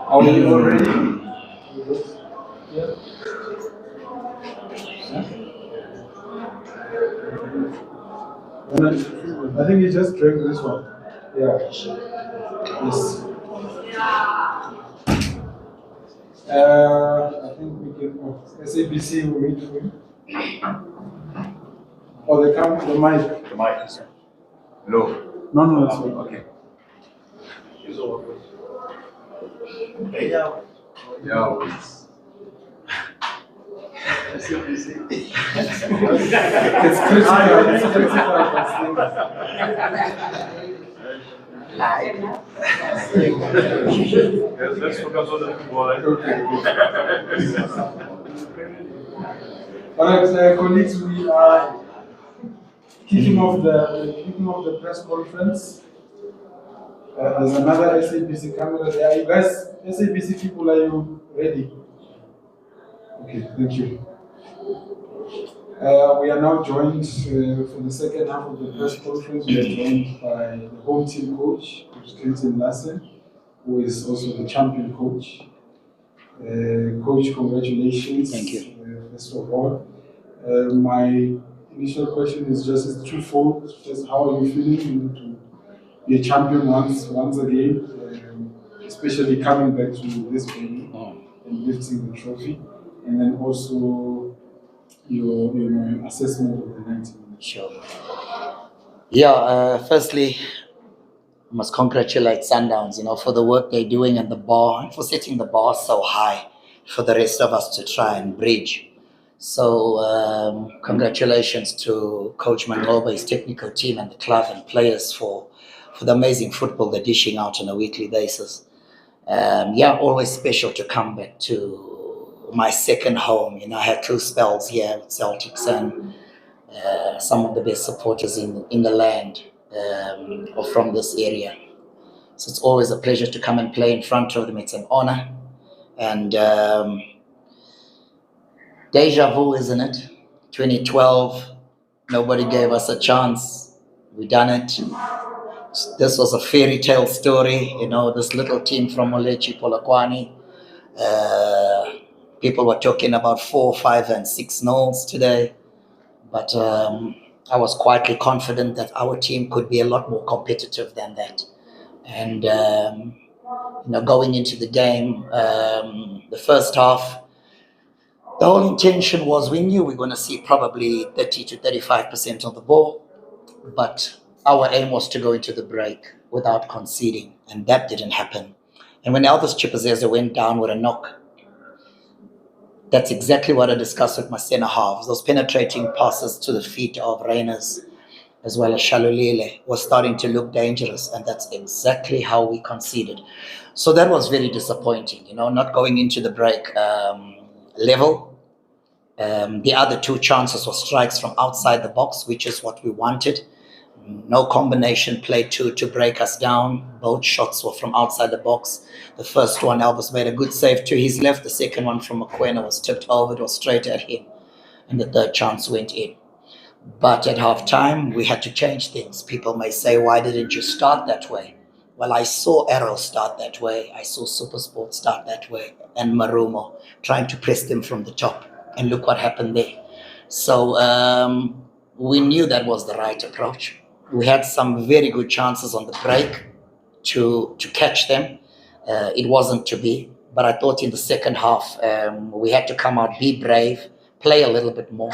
Are we all ready? Yeah. I think you just drank this one. Yeah. Yes. I think we can. SABC will wait for you. Oh, the mic. The mic is low. No, it's okay. Yeah. It's critical. It's critical. Let's focus on the football. All right, colleagues, we are kicking off the press conference. There's another SABC camera there. You guys, SABC people, are you ready? Okay, thank you. We are now joined for the second half of the press conference. We are joined by the home team coach, Clinton Larsen, who is also the champion coach. Coach, congratulations. Thank you. First of all, my initial question is just twofold. Just how are you feeling to be a champion once again, especially coming back to this venue and lifting the trophy, and then also your assessment of the 90 minutes. Sure. Yeah, firstly, I must congratulate Sundowns, for the work they're doing at the bar and for setting the bar so high for the rest of us to try and bridge. So congratulations to Coach Mangoba, his technical team and the club and players for the amazing football they're dishing out on a weekly basis. Always special to come back to my second home. I had 2 spells here with Celtics and some of the best supporters in the land or from this area. So it's always a pleasure to come and play in front of them. It's an honor. And deja vu, isn't it? 2012, nobody gave us a chance. We done it. This was a fairy tale story, this little team from Molechi, Polokwane. People were talking about 4, 5, and 6 nulls today. But I was quietly confident that our team could be a lot more competitive than that. And, going into the game, the first half, the whole intention was we knew we were going to see probably 30 to 35% of the ball. But our aim was to go into the break without conceding. And that didn't happen. And when Elvis Chipazeza went down with a knock, that's exactly what I discussed with my centre halves. Those penetrating passes to the feet of Reyners as well as Shalulile was starting to look dangerous, and that's exactly how we conceded. So that was very disappointing, not going into the break level. The other 2 chances were strikes from outside the box, which is what we wanted. No combination play to break us down. Both shots were from outside the box. The first one, Elvis made a good save to his left. The second one from Mokoena was tipped over. It was straight at him. And the third chance went in. But at half-time, we had to change things. People may say, why didn't you start that way? Well, I saw Arrow start that way. I saw SuperSport start that way. And Marumo trying to press them from the top. And look what happened there. So we knew that was the right approach. We had some very good chances on the break to catch them. It wasn't to be. But I thought in the second half, we had to come out, be brave, play a little bit more.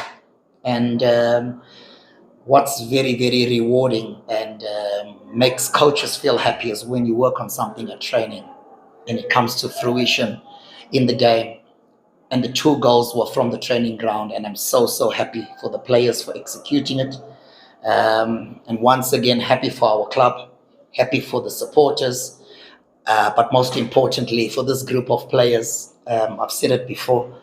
And what's very, very rewarding and makes coaches feel happy is when you work on something at training and it comes to fruition in the game. And the 2 goals were from the training ground. And I'm so, so happy for the players for executing it. And once again, happy for our club, happy for the supporters, but most importantly for this group of players. I've said it before,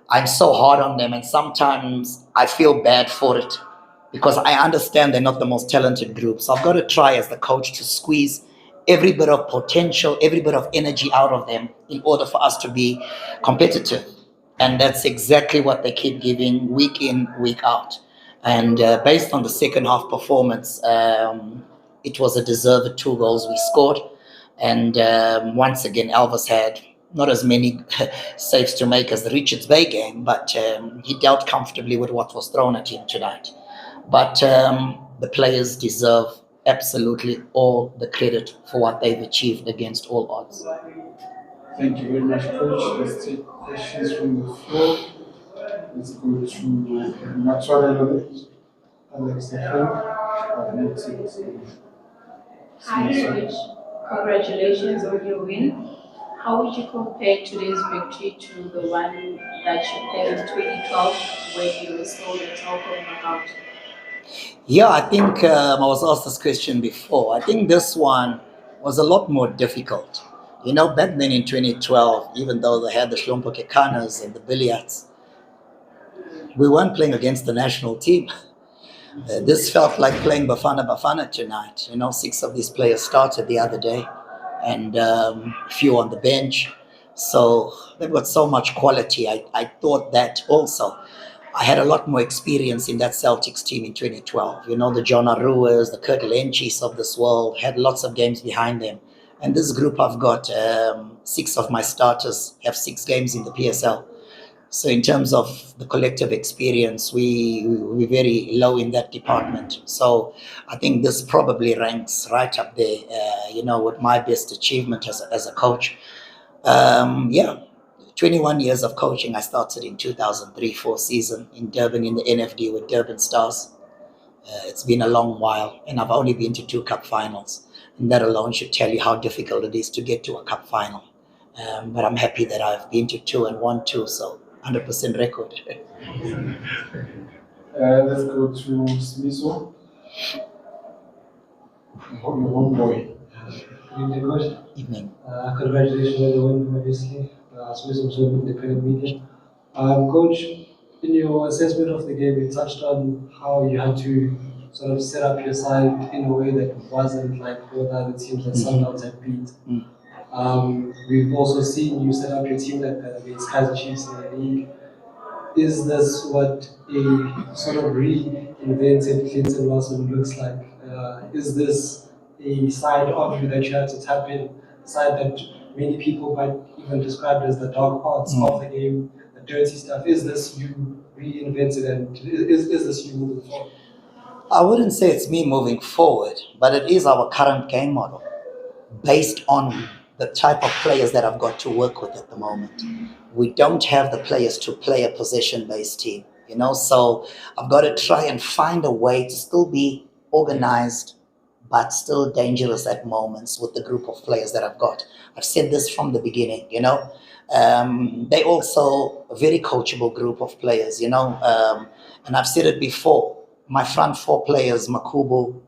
I'm so hard on them and sometimes I feel bad for it because I understand they're not the most talented group. So I've got to try as the coach to squeeze every bit of potential, every bit of energy out of them in order for us to be competitive. And that's exactly what they keep giving week in, week out. And based on the second half performance, it was a deserved 2 goals we scored. And once again, Elvis had not as many saves to make as the Richards Bay game, but he dealt comfortably with what was thrown at him tonight. But the players deserve absolutely all the credit for what they've achieved against all odds. Thank you very much, Coach. Let's take questions from the floor. Let's go to Matsuara Alex Hi, Coach. Congratulations on your win. How would you compare today's victory to the one that you played in 2012 when you were still the top of knockout? Yeah, I think I was asked this question before. I think this one was a lot more difficult. You know, back then in 2012, even though they had the Shlompo Kekanas and the Billiards, we weren't playing against the national team. This felt like playing Bafana Bafana tonight. You know, 6 of these players started the other day and a few on the bench. So they've got so much quality. I thought that also. I had a lot more experience in that Celtics team in 2012. You know, the John Aruas, the Kurt Lenchis of this world had lots of games behind them. And this group, I've got 6 of my starters have 6 games in the PSL. So in terms of the collective experience, we're very low in that department. So I think this probably ranks right up there, you know, with my best achievement as a coach. Yeah, 21 years of coaching. I started in 2003-4 season in Durban in the NFD with Durban Stars. It's been a long while, and I've only been to 2 cup finals. And that alone should tell you how difficult it is to get to a cup final. But I'm happy that I've been to 2 and won 2, so 100% record. Let's go to Smiso, your homeboy. Good evening, Coach. Evening. Congratulations on the win, obviously. Smith observed independent media. Coach, in your assessment of the game, you touched on how you had to sort of set up your side in a way that wasn't like all the other teams that Sundowns had beat. We've also seen you set up your team like that against Kaizer Chiefs in the league. Is this what a sort of reinvented Clinton Larsen looks like? Is this a side of you that you had to tap in, a side that many people might even describe as the dark parts of the game, the dirty stuff? Is this you reinvented, and is this you moving forward? I wouldn't say it's me moving forward, but it is our current game model based on the type of players that I've got to work with at the moment. We don't have the players to play a possession-based team, you know, so I've got to try and find a way to still be organized but still dangerous at moments with the group of players that I've got. I've said this from the beginning, you know. They also a very coachable group of players, you know, and I've said it before. My front 4 players, Makubu,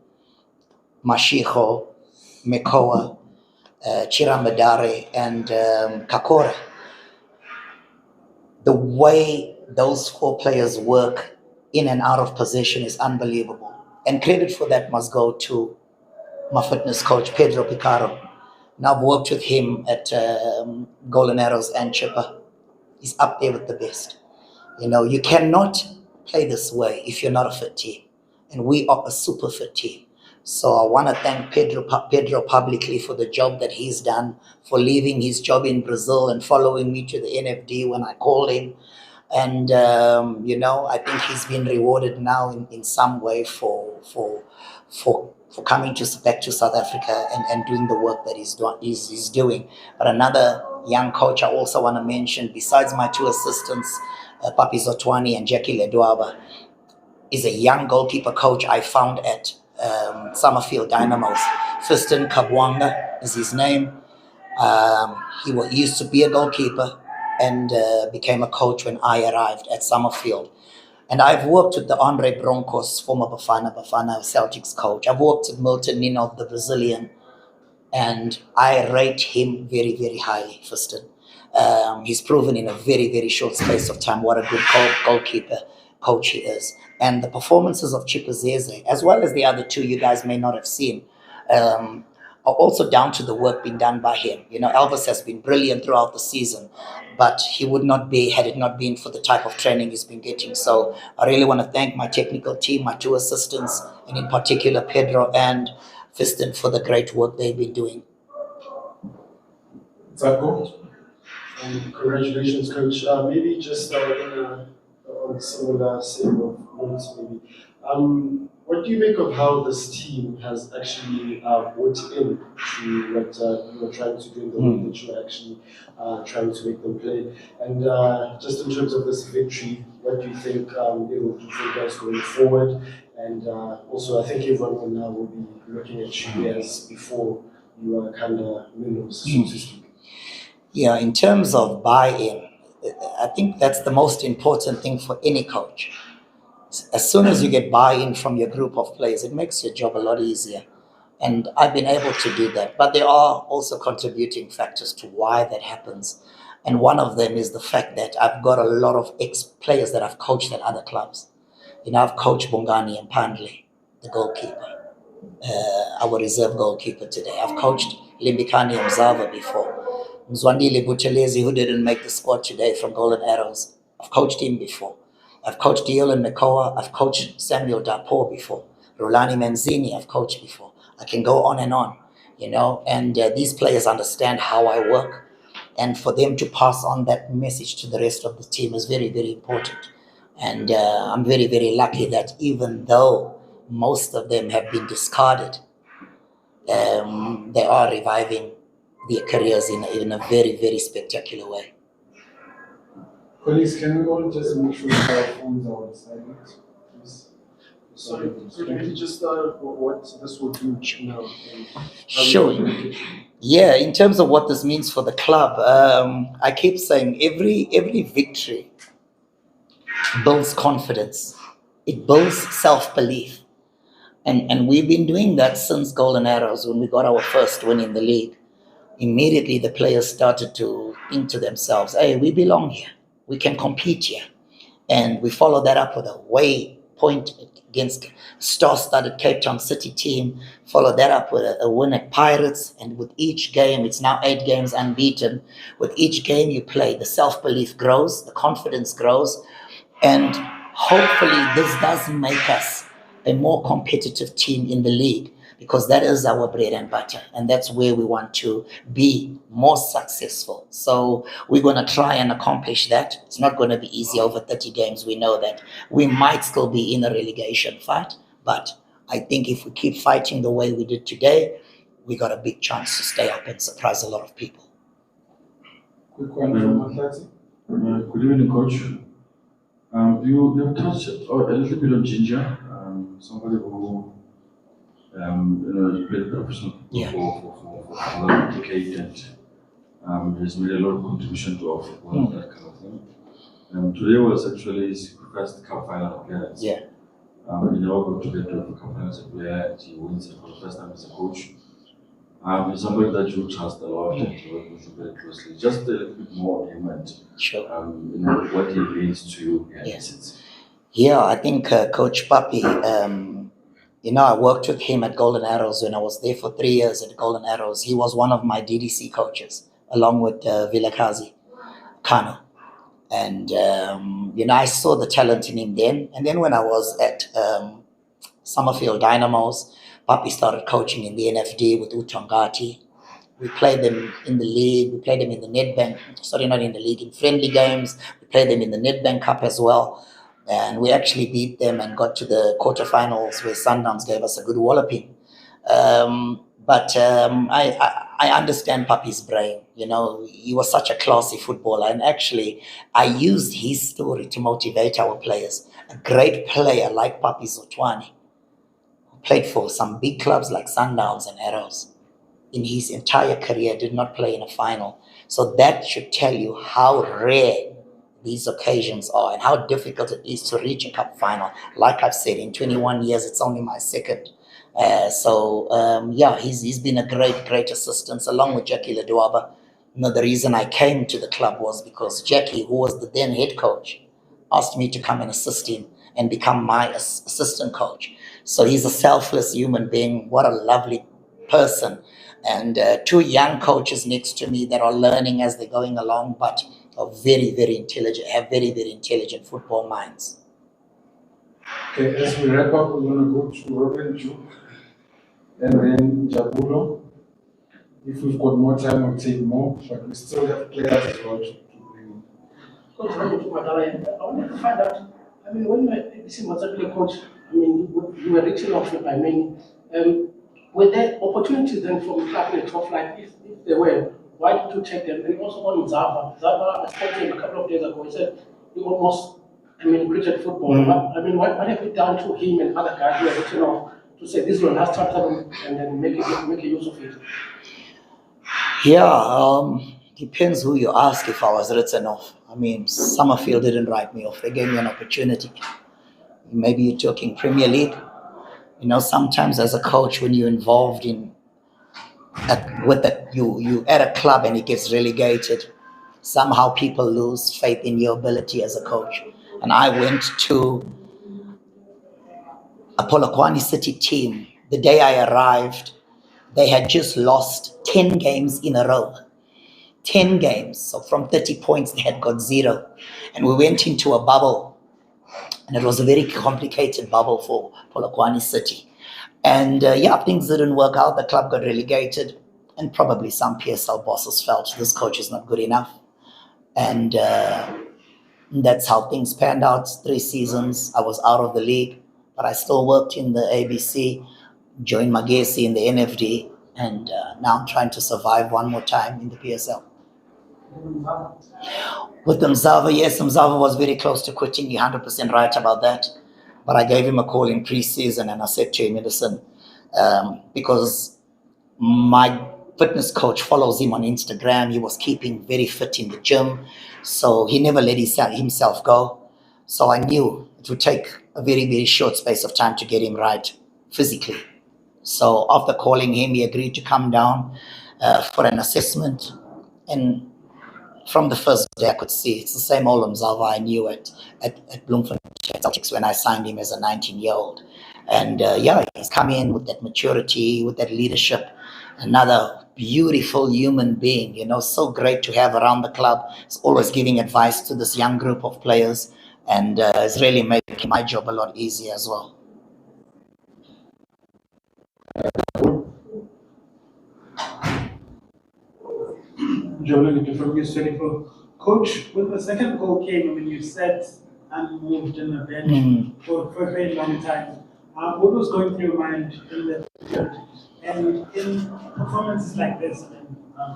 Mashiho, Mekoa, Chiramadare, and Kakora. The way those 4 players work in and out of possession is unbelievable. And credit for that must go to my fitness coach, Pedro Picaro. Now I've worked with him at Golden Arrows and Chipper. He's up there with the best. You know, you cannot play this way if you're not a fit team. And we are a super fit team. So I want to thank Pedro publicly for the job that he's done, for leaving his job in Brazil and following me to the NFD when I called him. And, you know, I think he's been rewarded now in some way for coming back to South Africa and doing the work that he's doing. But another young coach I also want to mention, besides my 2 assistants, Papi Zotwani and Jackie Ledwaba, is a young goalkeeper coach I found at Summerfield Dynamos. Fiston Kabwanga is his name. He used to be a goalkeeper and became a coach when I arrived at Summerfield. And I've worked with the Andre Broncos, former Bafana Celtics coach. I've worked with Milton Nino, the Brazilian, and I rate him very, very highly, Fiston. He's proven in a very, very short space of time what a good goalkeeper coach he is. And the performances of Chipazeze, as well as the other 2 you guys may not have seen, are also down to the work being done by him. You know, Elvis has been brilliant throughout the season, but he would not be had it not been for the type of training he's been getting. So I really want to thank my technical team, my 2 assistants, and in particular Pedro and Fiston for the great work they've been doing. Zarko? Congratulations, Coach. Maybe just on a similar same of notes, maybe. What do you make of how this team has actually bought in to what you were trying to do in the way that you were actually trying to make them play? And just in terms of this victory, what do you think it will do for you guys going forward? And also, I think everyone now will be looking at you as before you are kind of minnows, so to speak. Yeah, in terms of buy-in, I think that's the most important thing for any coach. As soon as you get buy-in from your group of players, it makes your job a lot easier. And I've been able to do that. But there are also contributing factors to why that happens. And one of them is the fact that I've got a lot of ex-players that I've coached at other clubs. You know, I've coached Bongani and Pandle, the goalkeeper, our reserve goalkeeper today. I've coached Limbikani Mzava before. Mzwandile Buthelezi, who didn't make the squad today from Golden Arrows. I've coached him before. I've coached Dylan Mekoa. I've coached Samuel Dapo before. Rolani Manzini, I've coached before. I can go on, you know, and these players understand how I work. And for them to pass on that message to the rest of the team is very, very important. And I'm very, very lucky that even though most of them have been discarded, they are reviving their careers in a very, very spectacular way. Colleagues, can we all just make sure that our phones are on silent, please? Sorry, maybe just what this will do now. Sure. Yeah, in terms of what this means for the club, I keep saying every victory builds confidence. It builds self-belief. And we've been doing that since Golden Arrows when we got our first win in the league. Immediately the players started to think to themselves, hey, we belong here. We can compete here. And we followed that up with a away point against star-studded Cape Town City team, followed that up with a win at Pirates, and with each game, it's now 8 games unbeaten. With each game you play, the self-belief grows, the confidence grows, and hopefully this does make us a more competitive team in the league, because that is our bread and butter, and that's where we want to be more successful. So we're going to try and accomplish that. It's not going to be easy over 30 games. We know that we might still be in a relegation fight, but I think if we keep fighting the way we did today, we got a big chance to stay up and surprise a lot of people. Quick one from Atleti. Good evening, Coach. You have touched a little bit on Ginger, somebody who played professional football for a decade and has made a lot of contribution to our football, that kind of thing. Today was actually his first cup final appearance. Yeah. He never got to get to a cup final as a player, and he wins it for the first time as a coach. He's somebody that you trust a lot and you work with very closely. Just a little bit more on him and what he means to you. Yes. Yeah, I think Coach Papi, I worked with him at Golden Arrows when I was there for 3 years at Golden Arrows. He was one of my DDC coaches, along with Vilakazi Kano. And, I saw the talent in him then. And then when I was at Summerfield Dynamos, Papi started coaching in the NFD with Utongati. We played them in the league. We played them in the Nedbank. Sorry, not in the league, in friendly games. We played them in the Nedbank Cup as well. And we actually beat them and got to the quarterfinals where Sundowns gave us a good walloping. But I understand Papi's brain. He was such a classy footballer. And actually, I used his story to motivate our players. A great player like Papi Zotwani, who played for some big clubs like Sundowns and Arrows, in his entire career did not play in a final. So that should tell you how rare these occasions are and how difficult it is to reach a cup final. Like I've said, in 21 years, it's only my second. He's been a great assistance along with Jackie Ledwaba. The reason I came to the club was because Jackie, who was the then head coach, asked me to come and assist him and become my assistant coach. So he's a selfless human being. What a lovely person. And 2 young coaches next to me that are learning as they're going along, but are very, very intelligent, have very, very intelligent football minds. Okay, as we wrap up, we're going to go to Robin Ju and then Jabulo. if we've got more time, we'll take more, but we still have players as well to bring in. Coach, I wanted to find out, I mean, when you were ABC Mozambique coach, I mean, you were reaching out by many. Were there opportunities then from club in the top flight? If there were, why did you take them? And also on Zava. Zava, I spoke to him a couple of days ago. He said he almost, quit football. I mean, what have you done to him and other guys who are reaching out to say this is your last chapter and then make a use of it? Yeah, depends who you ask if I was written off. I mean, Summerfield didn't write me off. They gave me an opportunity. Maybe you're talking Premier League. You know, sometimes as a coach, when you're involved you at a club and it gets relegated, somehow people lose faith in your ability as a coach. And I went to a Polokwane City team. The day I arrived, they had just lost 10 games in a row. 10 games. So from 30 points, they had got 0. And we went into a bubble. And it was a very complicated bubble for Polokwane City. And things didn't work out. The club got relegated. And probably some PSL bosses felt this coach is not good enough. And that's how things panned out. 3 seasons, I was out of the league. But I still worked in the ABC, joined Magesi in the NFD. And now I'm trying to survive one more time in the PSL. With Mzava, yes, Mzava was very close to quitting. You're 100% right about that. But I gave him a call in pre-season and I said to him, listen, because my fitness coach follows him on Instagram. He was keeping very fit in the gym. So he never let himself go. So I knew it would take a very, very short space of time to get him right physically. So after calling him, he agreed to come down for an assessment. And from the first day, I could see it's the same old Mzava I knew at Bloemfontein when I signed him as a 19-year-old. And he's come in with that maturity, with that leadership. Another beautiful human being, so great to have around the club. He's always giving advice to this young group of players. And it's really making my job a lot easier as well. Coach, when the second goal came, you sat and moved in the bench for a very long time. What was going through your mind in that period? And in performances like this,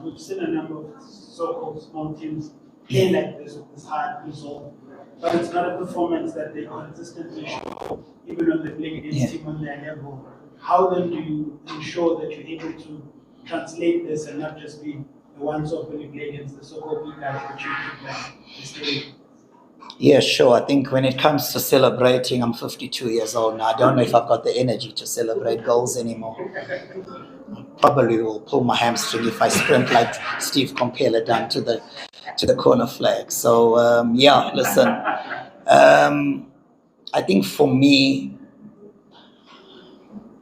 we've seen a number of so-called small teams play like this with this hard resolve, but it's not a performance that they consistently show, even when they play against team on their level. How then do you ensure that you're able to translate this and not just be the ones off when you play against the so-called big guys, but you keep them stay? Yeah, sure. I think when it comes to celebrating, I'm 52 years old now. I don't know if I've got the energy to celebrate goals anymore. Probably will pull my hamstring if I sprint like Steve Compella done to the corner flag. So listen. I think for me,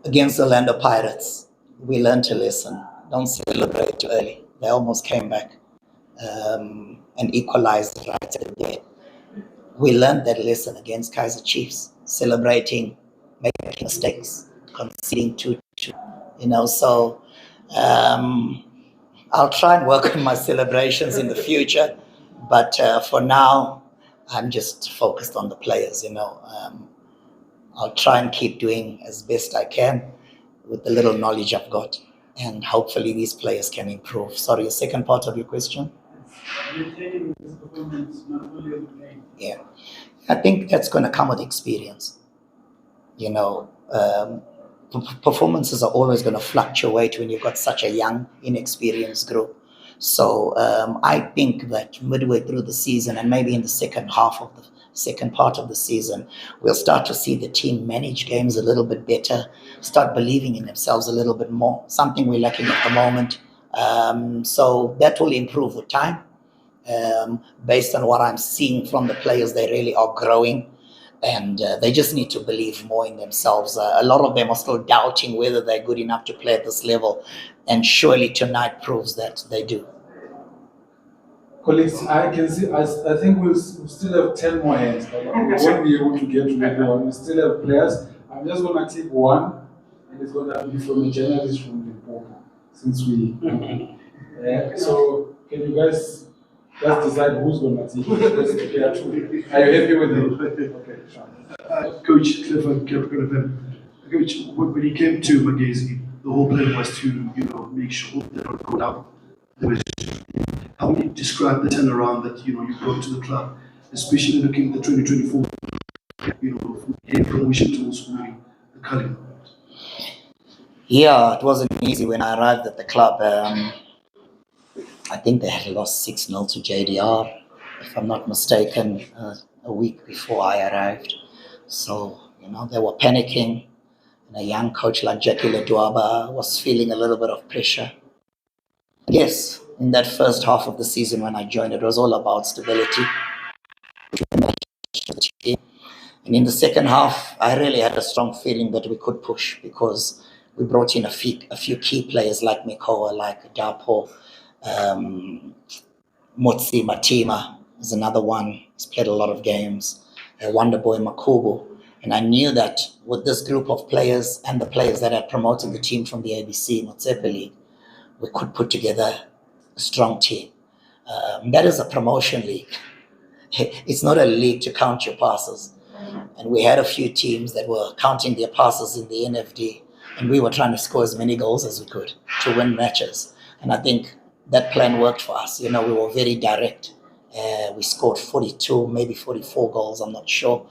against the Orlando Pirates, we learned to listen. Don't celebrate too early. They almost came back and equalized right at the end. We learned that lesson against Kaizer Chiefs, celebrating, making mistakes, conceding 2-2. So I'll try and work on my celebrations in the future, but for now, I'm just focused on the players. I'll try and keep doing as best I can with the little knowledge I've got, and hopefully these players can improve. Sorry, the second part of your question? Maintaining this performance, not only on the game. Yeah, I think that's going to come with experience. Performances are always going to fluctuate when you've got such a young, inexperienced group. So I think that midway through the season and maybe in the second part of the season, we'll start to see the team manage games a little bit better, start believing in themselves a little bit more, something we're lacking at the moment. So that will improve with time. Based on what I'm seeing from the players, they really are growing, and they just need to believe more in themselves. A lot of them are still doubting whether they're good enough to play at this level, and surely tonight proves that they do. Colleagues, I can see. I think we'll still have 10 more hands, but we won't be able to get to everyone. We still have players. I'm just going to take one, and it's going to be from a journalist from Limpopo. since we. So can you guys just decide who's gonna take it? Are you happy with it? Okay, sure. Coach Clifford Coach, when he came to Magesi, the whole plan was to, make sure they don't go down. How would you describe the turnaround that, you brought to the club, especially looking at the 2024, from promotion to also winning the Cullinan? Yeah, it wasn't easy when I arrived at the club. I think they had lost 6-0 to JDR, if I'm not mistaken, a week before I arrived. So, they were panicking. And a young coach like Jackie Ledwaba was feeling a little bit of pressure. Yes, in that first half of the season when I joined, it was all about stability. And in the second half, I really had a strong feeling that we could push because we brought in a few key players like Mikoa, like Dapo, Motsi Matima is another one. He's played a lot of games. Wonderboy Makubu. And I knew that with this group of players and the players that had promoted the team from the ABC Motsepe League, we could put together a strong team. That is a promotion league. It's not a league to count your passes. And we had a few teams that were counting their passes in the NFD, and we were trying to score as many goals as we could to win matches. And I think that plan worked for us. We were very direct. We scored 42, maybe 44 goals, I'm not sure.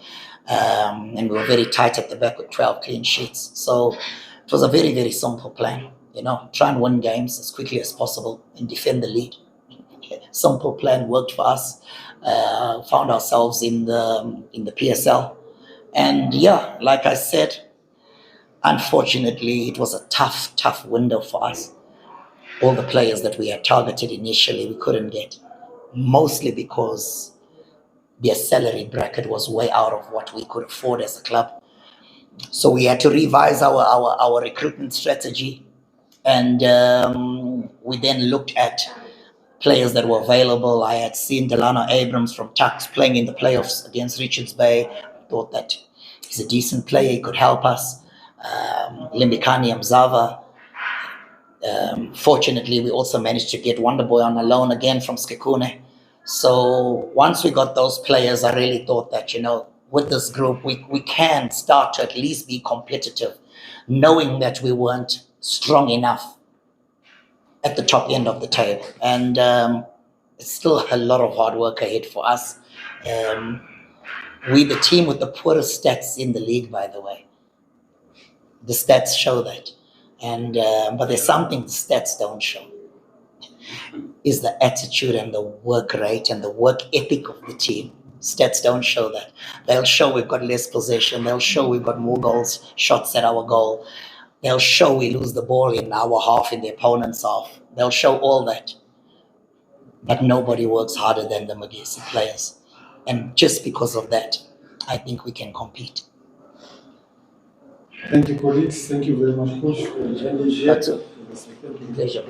And we were very tight at the back with 12 clean sheets. So it was a very, very simple plan. Try and win games as quickly as possible and defend the lead. Simple plan worked for us. Found ourselves in the PSL. And yeah, like I said, unfortunately, it was a tough window for us. All the players that we had targeted initially, we couldn't get. Mostly because their salary bracket was way out of what we could afford as a club. So we had to revise our recruitment strategy. And we then looked at players that were available. I had seen Delano Abrams from Tuks playing in the playoffs against Richards Bay. Thought that he's a decent player, he could help us. Limbikani Mzava. Fortunately, we also managed to get Wonderboy on a loan again from Skekune. So once we got those players, I really thought that, with this group, we can start to at least be competitive, knowing that we weren't strong enough at the top end of the table. And it's still a lot of hard work ahead for us. We're the team with the poorest stats in the league, by the way. The stats show that. And but there's something the stats don't show. Is the attitude and the work rate and the work ethic of the team. Stats don't show that. They'll show we've got less possession. They'll show we've got more goals, shots at our goal. They'll show we lose the ball in our half, in the opponent's half. They'll show all that. But nobody works harder than the Magesi players. And just because of that, I think we can compete. Thank you, colleagues. Thank you very much, Coach. That's a pleasure.